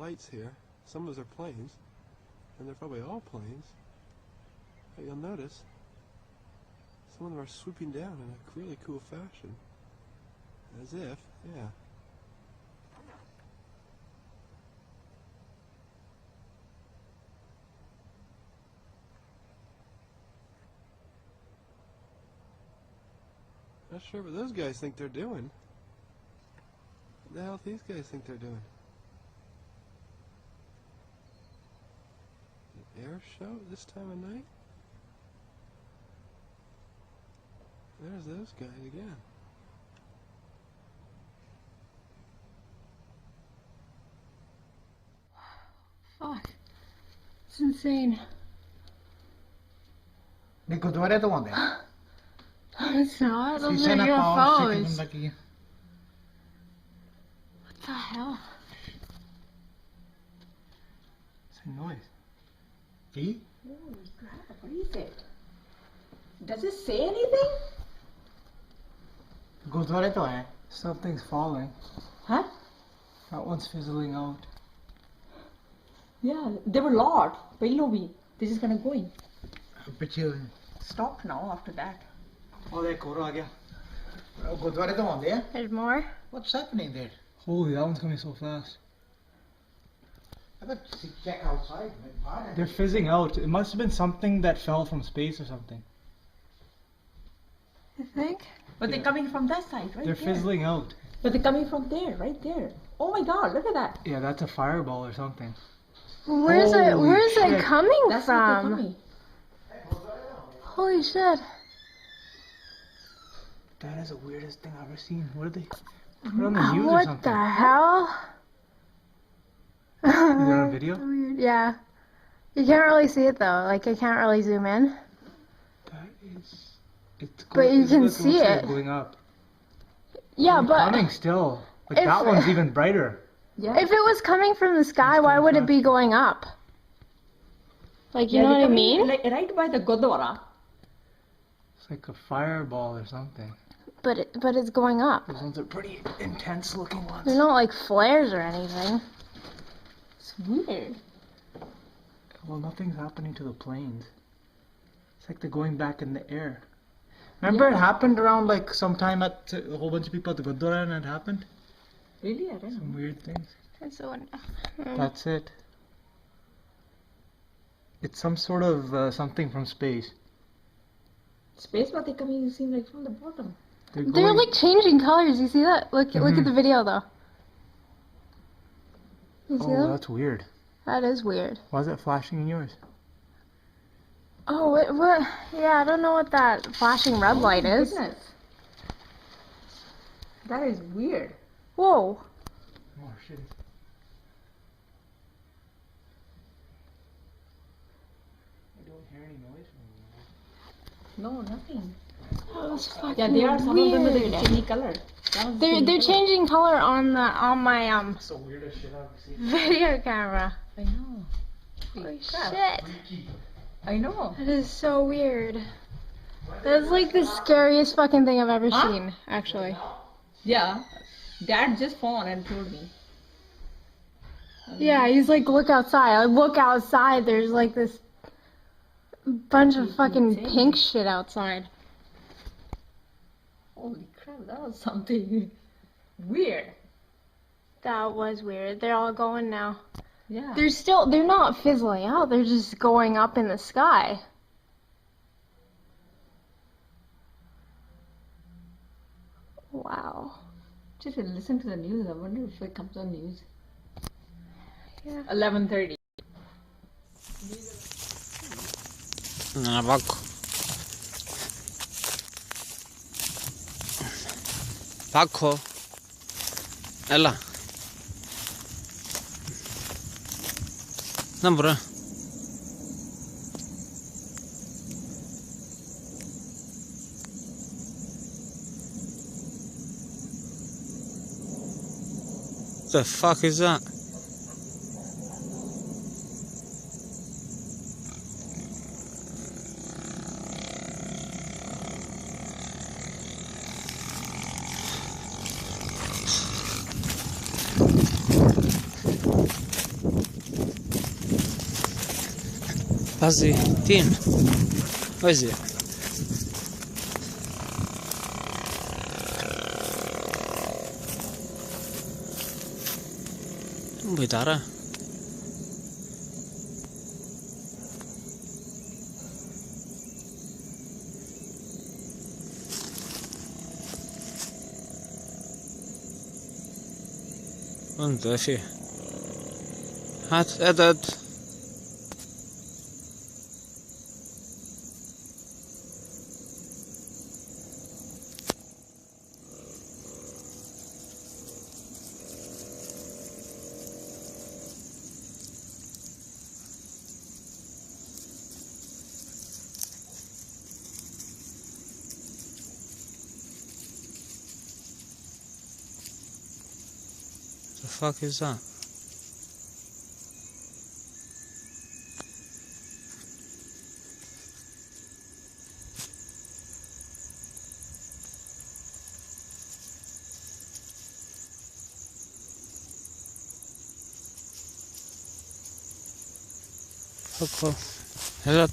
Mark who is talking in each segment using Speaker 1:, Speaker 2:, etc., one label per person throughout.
Speaker 1: lights here. Some of those are planes, and they're probably all planes. But you'll notice some of them are swooping down in a really cool fashion. As if, yeah. Not sure what those guys think they're doing. What the hell do these guys think they're doing? An air show at this time of night? There's those guys again.
Speaker 2: Fuck. It's insane.
Speaker 3: देखो दोबारा तो आंदे हैं
Speaker 2: It's not. Those
Speaker 3: शीशे
Speaker 2: are
Speaker 3: ना पाओ
Speaker 2: UFOs.
Speaker 3: शिकन लगी
Speaker 2: What the hell?
Speaker 3: It's a noise. See?
Speaker 4: Holy crap, what is it? Does it say anything?
Speaker 3: गुरुद्वारे तो है. Something's falling.
Speaker 4: Huh?
Speaker 3: That one's fizzling out.
Speaker 4: Yeah, there were a lot. They're just gonna go in.
Speaker 3: पीछे
Speaker 4: Stop now after that.
Speaker 3: और एक और आ गया. गुरुद्वारे तो आंदे हैं.
Speaker 2: There's more?
Speaker 3: What's happening there? Holy, that one's coming so fast. I bet check outside. They're fizzing out. It must have been something that fell from space or something.
Speaker 2: You think?
Speaker 4: But they're coming from that side, right?
Speaker 3: They're
Speaker 4: there.
Speaker 3: fizzling out.
Speaker 4: But they're coming from there, right there. Oh my god, look at that.
Speaker 3: Yeah, that's a fireball or something.
Speaker 2: Where's it?
Speaker 3: Holy
Speaker 2: Where's it
Speaker 3: shit.
Speaker 2: coming
Speaker 4: That's what they're
Speaker 2: from?
Speaker 4: coming.
Speaker 2: Holy shit!
Speaker 3: That is the weirdest thing I've ever seen. What are they? Put on the news or
Speaker 2: What
Speaker 3: something.
Speaker 2: the hell?
Speaker 3: You got a video?
Speaker 2: Weird. Yeah. You can't really see it though. Like I can't really zoom in.
Speaker 3: That is. It's
Speaker 2: But you can
Speaker 3: looks
Speaker 2: see
Speaker 3: like
Speaker 2: it.
Speaker 3: it's going up.
Speaker 2: Yeah,
Speaker 3: It's
Speaker 2: but
Speaker 3: coming still. Like
Speaker 2: if-
Speaker 3: that one's even brighter.
Speaker 4: Yeah.
Speaker 2: if it was coming from the sky, why would it be going up? Like you know what I mean?
Speaker 4: Like right by the Gurdwara.
Speaker 3: It's like a fireball or something.
Speaker 2: But it's going up.
Speaker 3: Those ones are pretty intense looking ones.
Speaker 2: They're not like flares or anything.
Speaker 4: It's weird.
Speaker 3: Well, nothing's happening to the planes. It's like they're going back in the air. Remember it happened around like sometime at a whole bunch of people at the Gurdwara and it happened?
Speaker 4: Really? I don't know.
Speaker 3: Some weird things.
Speaker 2: It's so
Speaker 3: That's it. It's some sort of something from space.
Speaker 4: Space, but they're coming, you see, like from the bottom.
Speaker 3: They're
Speaker 2: They're
Speaker 3: going-
Speaker 2: like changing colors. You see that? Look at the video though. You see
Speaker 3: Oh,
Speaker 2: that?
Speaker 3: that's weird.
Speaker 2: That is weird.
Speaker 3: Why is it flashing in yours?
Speaker 2: Oh, what? Yeah, I don't know what that flashing red light is.
Speaker 4: Goodness. That is weird.
Speaker 2: Whoa.
Speaker 3: Oh shit. I don't hear any noise from
Speaker 4: No, nothing.
Speaker 2: That was fucking
Speaker 4: Yeah, they are, some of them are
Speaker 2: weird.
Speaker 4: changing color.
Speaker 2: They're changing color on my
Speaker 3: That's the weirdest shit I've seen.
Speaker 2: video camera.
Speaker 4: I know.
Speaker 2: Holy
Speaker 4: crap.
Speaker 2: shit.
Speaker 4: I know.
Speaker 2: That is so weird. That's like the scariest fucking thing I've ever
Speaker 4: Huh?
Speaker 2: seen, actually.
Speaker 4: Yeah. Dad just phoned and told me.
Speaker 2: Yeah, he's like, look outside. I look outside. There's like this bunch of fucking
Speaker 4: insane.
Speaker 2: pink shit outside.
Speaker 4: Holy crap, that was something weird.
Speaker 2: That was weird. They're all going now.
Speaker 4: Yeah.
Speaker 2: They're not fizzling out. They're just going up in the sky. Wow.
Speaker 4: Just listen to the news. I wonder if it comes on news.
Speaker 2: Yeah.
Speaker 4: 11:30.
Speaker 5: Abajo. Paco. Ella. No, bro. The fuck is that? Quasi tin. Vezi. Uitarea. Unde fi? Hat. The fuck is that? Fuck off. Help.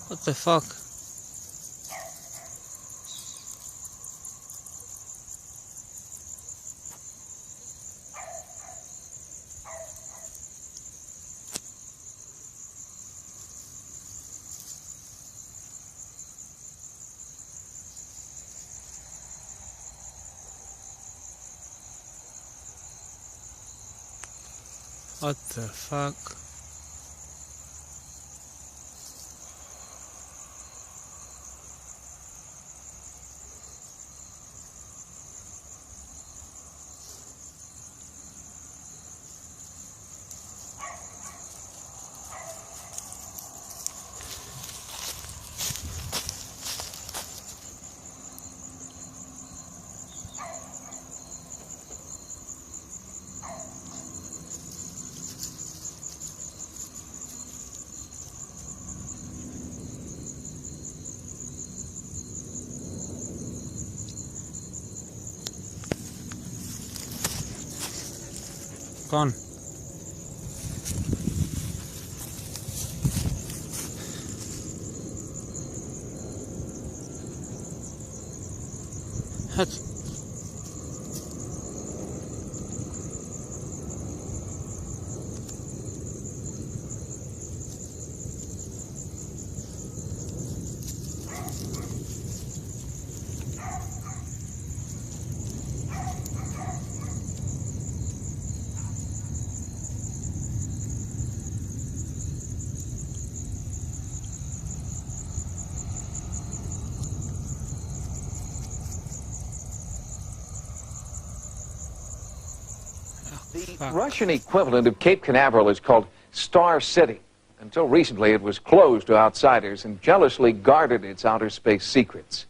Speaker 5: What the fuck? What the fuck? Gone. Hut.
Speaker 6: The Russian equivalent of Cape Canaveral is called Star City. Until recently, it was closed to outsiders and jealously guarded its outer space secrets.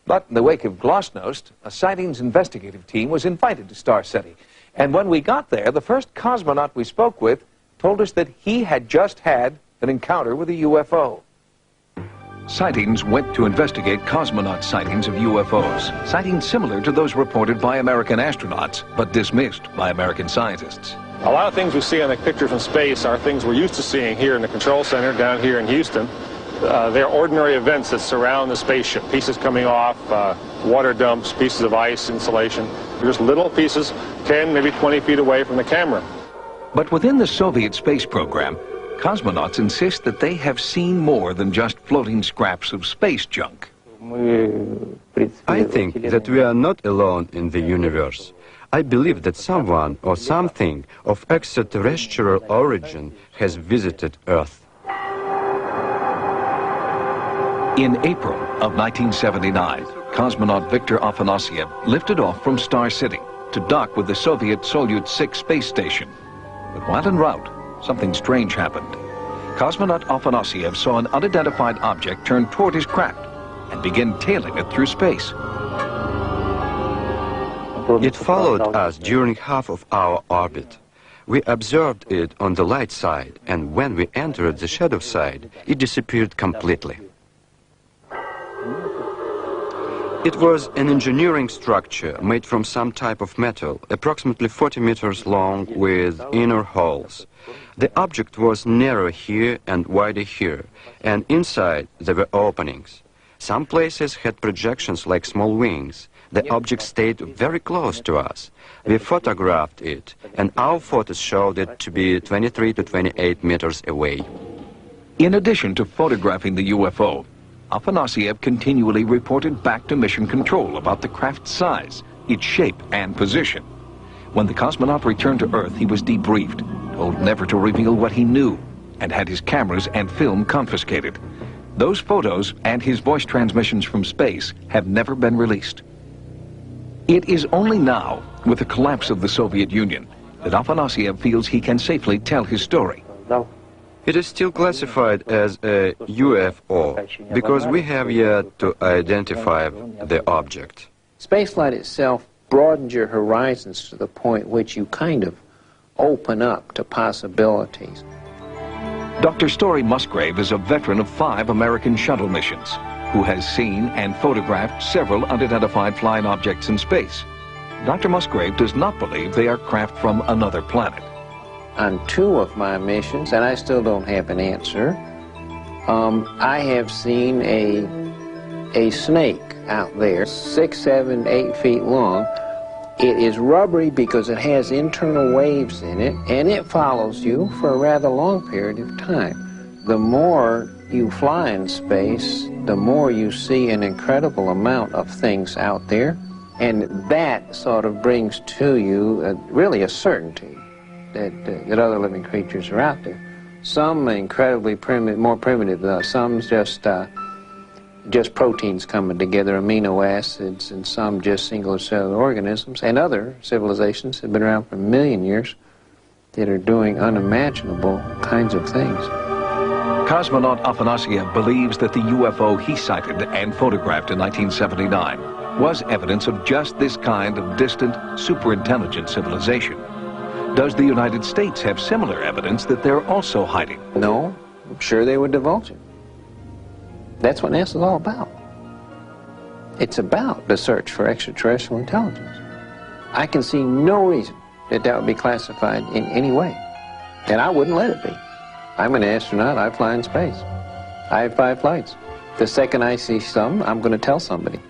Speaker 6: But in the wake of Glasnost, a sightings investigative team was invited to Star City. And when we got there, the first cosmonaut we spoke with told us that he had just had an encounter with a UFO. Sightings went to investigate cosmonaut sightings of UFOs, sightings similar to those reported by American astronauts, but dismissed by American scientists.
Speaker 7: A lot of things we see on the picture from space are things we're used to seeing here in the control center down here in Houston. They're ordinary events that surround the spaceship, pieces coming off, water dumps, pieces of ice, insulation. They're just little pieces 10, maybe 20 feet away from the camera.
Speaker 6: But within the Soviet space program, cosmonauts insist that they have seen more than just floating scraps of space junk.
Speaker 8: I think that we are not alone in the universe. I believe that someone or something of extraterrestrial origin has visited Earth.
Speaker 6: In April of 1979, cosmonaut Viktor Afanasyev lifted off from Star City to dock with the Soviet Soyuz 6 space station. But while en route, something strange happened. Cosmonaut Afanasyev saw an unidentified object turn toward his craft and begin tailing it through space.
Speaker 8: It followed us during half of our orbit. We observed it on the light side, and when we entered the shadow side, it disappeared completely. It was an engineering structure made from some type of metal, approximately 40 meters long with inner holes. The object was narrow here and wider here, and inside there were openings. Some places had projections like small wings. The object stayed very close to us. We photographed it, and our photos showed it to be 23 to 28 meters away.
Speaker 9: In addition to photographing the UFO, Afanasiev continually reported back to Mission Control about the craft's size, its shape, and position. When the cosmonaut returned to Earth, he was debriefed, told never to reveal what he knew, and had his cameras and film confiscated. Those photos and his voice transmissions from space have never been released. It is only now, with the collapse of the Soviet Union, that Afanasiev feels he can safely tell his story.
Speaker 8: It is still classified as a UFO because we have yet to identify the object.
Speaker 10: Spaceflight itself broadens your horizons to the point which you kind of open up to possibilities.
Speaker 9: Dr. Story Musgrave is a veteran of 5 American shuttle missions, who has seen and photographed several unidentified flying objects in space. Dr. Musgrave does not believe they are craft from another planet.
Speaker 10: On 2 of my missions, and I still don't have an answer, I have seen a snake out there, 6, 7, 8 feet long. It is rubbery because it has internal waves in it, and it follows you for a rather long period of time. The more you fly in space, the more you see an incredible amount of things out there, and that sort of brings to you really a certainty that other living creatures are out there. Some incredibly primitive, more primitive, some just proteins coming together, amino acids, and some just single cellular organisms, and other civilizations have been around for a million years that are doing unimaginable kinds of things.
Speaker 9: Cosmonaut Afanasiev believes that the UFO he sighted and photographed in 1979 was evidence of just this kind of distant, superintelligent civilization. Does the United States have similar evidence that they're also hiding?
Speaker 10: No, I'm sure they would divulge it. That's what NASA's all about. It's about the search for extraterrestrial intelligence. I can see no reason that that would be classified in any way, and I wouldn't let it be. I'm an astronaut, I fly in space. I have 5 flights. The second I see some, I'm going to tell somebody.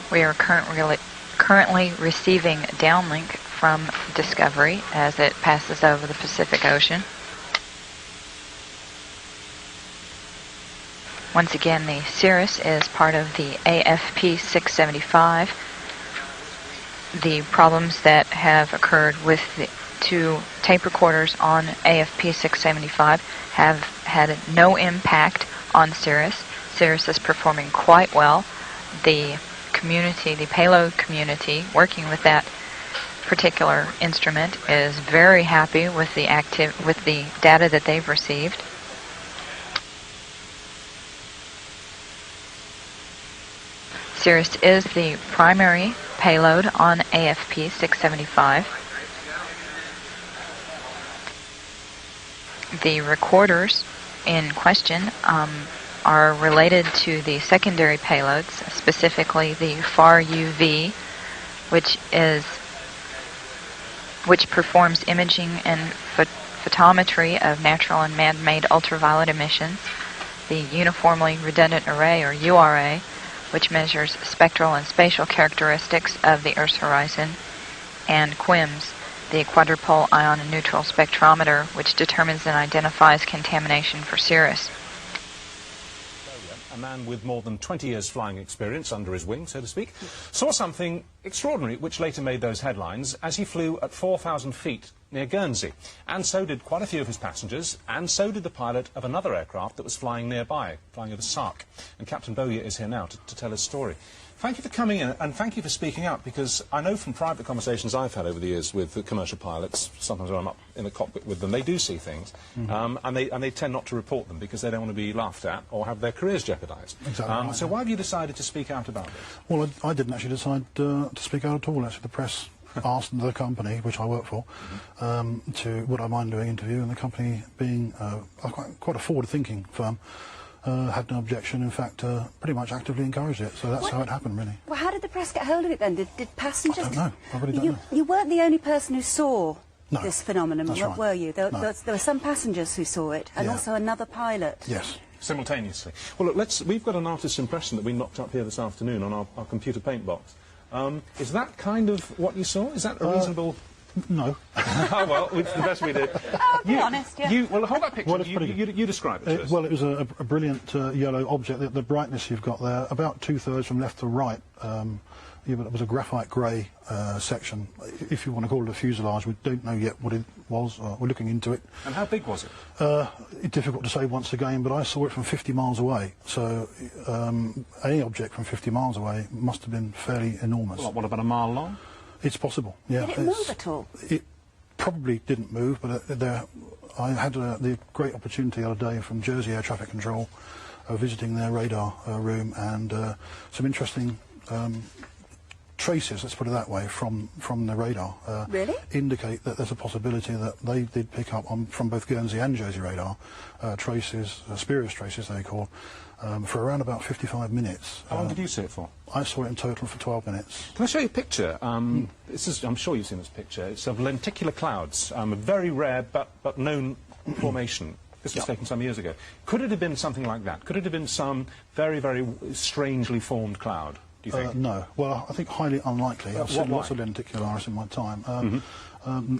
Speaker 11: We are currently receiving a downlink from Discovery as it passes over the Pacific Ocean. Once again, the Cirrus is part of the AFP 675. The problems that have occurred with the 2 tape recorders on AFP 675 have had no impact on Cirrus. Cirrus is performing quite well. The community, the payload community working with that particular instrument is very happy with the data that they've received. Cirrus is the primary payload on AFP 675. The recorders in question are related to the secondary payloads, specifically the FAR UV, which performs imaging and photometry of natural and man-made ultraviolet emissions, the Uniformly Redundant Array, or URA, which measures spectral and spatial characteristics of the Earth's horizon, and QIMS, the Quadrupole Ion and Neutral Spectrometer, which determines and identifies contamination for Cirrus.
Speaker 12: A man with more than 20 years flying experience under his wing, so to speak, saw something extraordinary which later made those headlines as he flew at 4,000 feet near Guernsey. And so did quite a few of his passengers, and so did the pilot of another aircraft that was flying nearby, flying over Sark. And Captain Bowyer is here now to tell his story. Thank you for coming in, and thank you for speaking up, because I know from private conversations I've had over the years with commercial pilots, sometimes when I'm up in the cockpit with them, they do see things, and they tend not to report them because they don't want to be laughed at or have their careers jeopardised.
Speaker 13: Exactly.
Speaker 12: So why have you decided to speak out about this?
Speaker 13: Well, I didn't actually decide to speak out at all. Actually, the press asked the company, which I work for, to would I mind doing an interview, and the company, being quite a forward-thinking firm, had no objection. In fact, pretty much actively encouraged it. So that's how it happened, really.
Speaker 14: Well, how did the press get hold of it then? Did passengers?
Speaker 13: I don't know. I really don't know.
Speaker 14: You weren't the only person who saw
Speaker 13: No,
Speaker 14: this phenomenon,
Speaker 13: that's right.
Speaker 14: were you? There,
Speaker 13: No.
Speaker 14: there were some passengers who saw it, and
Speaker 13: Yeah.
Speaker 14: also another pilot.
Speaker 13: Yes.
Speaker 12: Simultaneously. Well, look, we've got an artist's impression that we knocked up here this afternoon on our computer paint box. Is that kind of what you saw? Is that a reasonable...
Speaker 13: No.
Speaker 12: Oh, well, it's the best we did.
Speaker 14: Oh, be honest, yeah.
Speaker 12: Well, hold that picture.
Speaker 13: Well, it's pretty good.
Speaker 12: You describe it to us.
Speaker 13: Well, it was a brilliant yellow object. The brightness you've got there, about 2/3 from left to right, it was a graphite grey section. If you want to call it a fuselage, we don't know yet what it was. We're looking into it.
Speaker 12: And how big was it?
Speaker 13: It's difficult to say once again, but I saw it from 50 miles away. So any object from 50 miles away must have been fairly enormous.
Speaker 12: What, about a mile long?
Speaker 13: It's possible, yeah.
Speaker 14: Did it move at all?
Speaker 13: It probably didn't move, but I had the great opportunity the other day from Jersey Air Traffic Control, visiting their radar room, and some interesting traces, let's put it that way, from the radar
Speaker 14: really?
Speaker 13: indicate that there's a possibility that they did pick up from both Guernsey and Jersey radar traces, spurious traces they call, for around about 55 minutes.
Speaker 12: How long did you see it for?
Speaker 13: I saw it in total for 12 minutes.
Speaker 12: Can I show you a picture? This is, I'm sure you've seen this picture. It's of lenticular clouds, a very rare but known formation. This was taken some years ago. Could it have been something like that? Could it have been some very, very strangely formed cloud, do you think?
Speaker 13: No. Well, I think highly unlikely. I've seen lots of lenticularis in my time,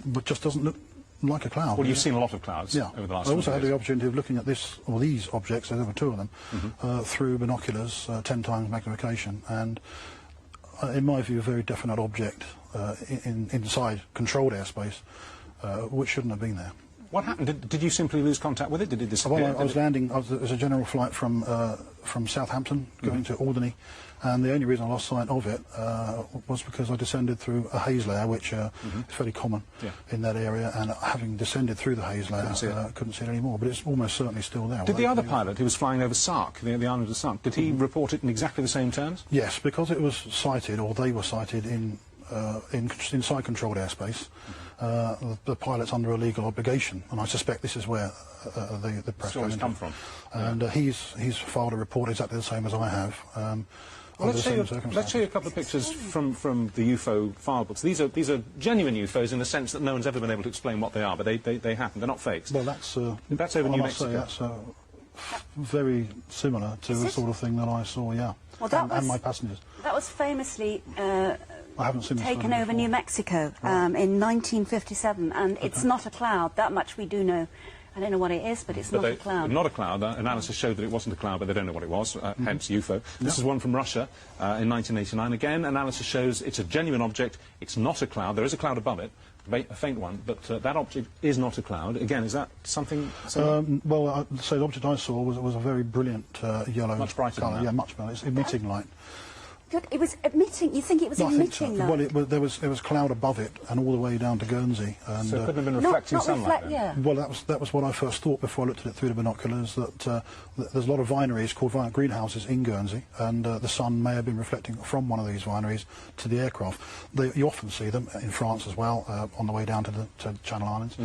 Speaker 13: but just doesn't look like a cloud.
Speaker 12: Well, you've seen a lot of clouds over the last
Speaker 13: I also
Speaker 12: few
Speaker 13: had
Speaker 12: years.
Speaker 13: the opportunity of looking at these objects, there were two of them, through binoculars, 10 times magnification, and in my view, a very definite object inside controlled airspace, which shouldn't have been there.
Speaker 12: What happened? Did you simply lose contact with it? Did it disappear?
Speaker 13: Well, I was landing. There was a general flight from Southampton going to Alderney, and the only reason I lost sight of it was because I descended through a haze layer, which is fairly common in that area, and having descended through the haze layer, couldn't see it anymore. But it's almost certainly still there.
Speaker 12: Did the other pilot who was flying over Sark, the island of Sark, did he report it in exactly the same terms?
Speaker 13: Yes, because it was sighted, or they were sighted inside controlled airspace. The pilot's under a legal obligation, and I suspect this is where the press
Speaker 12: stories come from.
Speaker 13: And he's filed a report exactly the same as I have.
Speaker 12: Well, let's show you a couple of pictures from the UFO file books. These are genuine UFOs in the sense that no one's ever been able to explain what they are, but they happen. They're not fakes.
Speaker 13: Well, that's
Speaker 12: over New Mexico.
Speaker 13: That's very similar to the sort of thing that I saw. Yeah,
Speaker 14: well, and
Speaker 13: my passengers.
Speaker 14: That was famously
Speaker 13: I haven't seen
Speaker 14: taken over New Mexico in 1957, and it's not a cloud. That much we do know. I don't know what it is, but it's not a cloud.
Speaker 12: Not a cloud. Analysis showed that it wasn't a cloud, but they don't know what it was, hence UFO. This is one from Russia in 1989. Again, analysis shows it's a genuine object. It's not a cloud. There is a cloud above it, a faint one, but that object is not a cloud. Again, is that something...
Speaker 13: well, I'd say the object I saw was a very brilliant yellow
Speaker 12: much brighter
Speaker 13: colour.
Speaker 12: than that.
Speaker 13: Yeah, much brighter. It's emitting light.
Speaker 14: Good. It was emitting. You think it was emitting light?
Speaker 13: Well, there was cloud above it and all the way down to Guernsey. And,
Speaker 12: so it couldn't have been reflecting sunlight then?
Speaker 14: Yeah.
Speaker 13: Well, that was what I first thought before I looked at it through the binoculars. That there's a lot of vineries called greenhouses in Guernsey, and the sun may have been reflecting from one of these vineries to the aircraft. You often see them in France as well on the way down to the Channel Islands,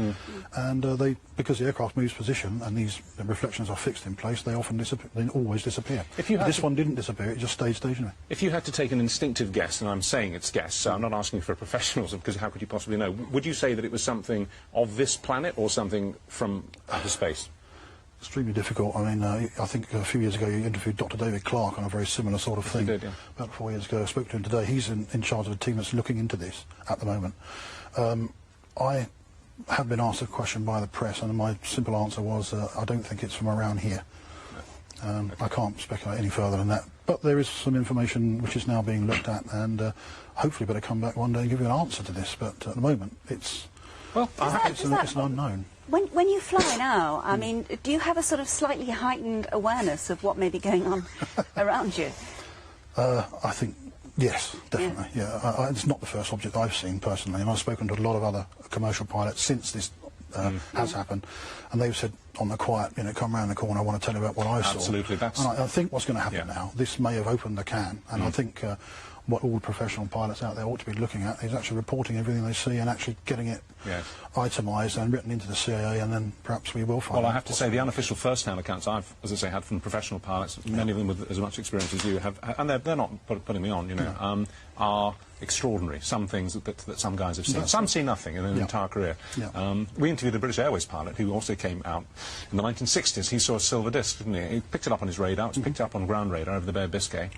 Speaker 13: and because the aircraft moves position and these reflections are fixed in place, they often disappear. They always disappear. This one didn't disappear; it just stayed stationary.
Speaker 12: If you had to take an instinctive guess, and I'm saying it's guess, so I'm not asking for professionals, because how could you possibly know? Would you say that it was something of this planet or something from outer space?
Speaker 13: Extremely difficult. I mean, I think a few years ago you interviewed Dr. David Clark on a very similar sort of thing.
Speaker 12: Did, yeah.
Speaker 13: About 4 years ago. I spoke to him today. He's in charge of a team that's looking into this at the moment. I have been asked a question by the press, and my simple answer was, I don't think it's from around here. I can't speculate any further than that. But there is some information which is now being looked at, and hopefully better come back one day and give you an answer to this. But at the moment, it's an unknown.
Speaker 14: When you fly now, I mean, do you have a sort of slightly heightened awareness of what may be going on around you?
Speaker 13: I think, yes, definitely. Yeah, it's not the first object I've seen personally, and I've spoken to a lot of other commercial pilots since this has happened, and they've said on the quiet, you know, come round the corner, I want to tell you about what I saw.
Speaker 12: Absolutely, that's...
Speaker 13: And I think what's going to happen now, this may have opened the can, and I think what all professional pilots out there ought to be looking at is actually reporting everything they see and actually getting it itemised and written into the CAA, and then perhaps we will find
Speaker 12: Well, I have to say, the unofficial first-hand accounts I've, as I say, had from professional pilots, many of them with as much experience as you have, and they're not putting me on, you know, are extraordinary. Some things that some guys have seen. Some see nothing in an entire career. We interviewed a British Airways pilot who also came out in the 1960s. He saw a silver disc, didn't he? He picked it up on his radar. It was picked up on ground radar over the Bay of Biscay.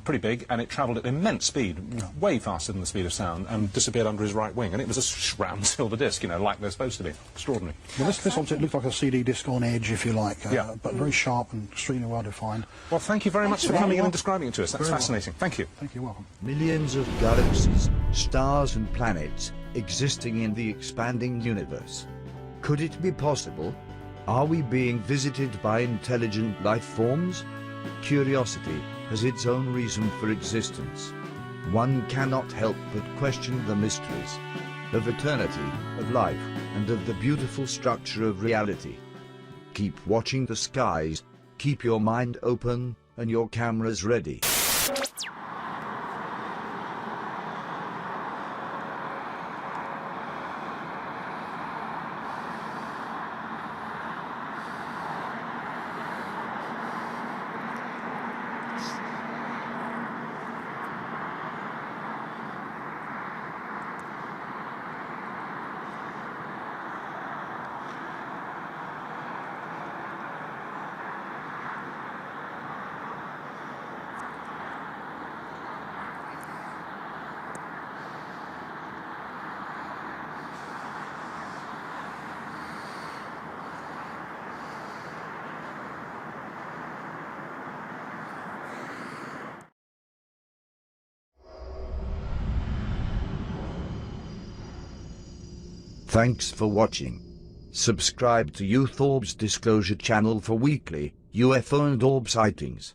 Speaker 12: Pretty big, and it travelled at immense speed, way faster than the speed of sound, and disappeared under his right wing. And it was a round silver disc, you know, like they're supposed to be. Extraordinary.
Speaker 13: Well, this object looked like a CD disc on edge, if you like, but very sharp and extremely well defined.
Speaker 12: Well, thank you very much for coming in and describing it to us. That's fascinating. Thank you.
Speaker 13: Thank you. Welcome.
Speaker 15: Millions of galaxies, stars and planets existing in the expanding universe. Could it be possible? Are we being visited by intelligent life forms? Curiosity has its own reason for existence. One cannot help but question the mysteries of eternity, of life, and of the beautiful structure of reality. Keep watching the skies, keep your mind open, and your cameras ready. Thanks for watching. Subscribe to UFO'S Disclosure channel for weekly UFO and orb sightings.